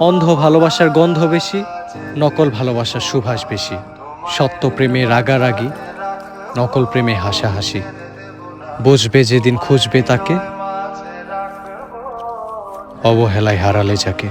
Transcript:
অন্ধ ভালোবাসার গন্ধ বেশি, নকল ভালোবাসার সুভাষ বেশি। সত্য প্রেমে রাগারাগি, নকল প্রেমে হাসাহাসি। বুঝবে যেদিন খুঁজবে তাকে, অবহেলায় হারালে যাকে।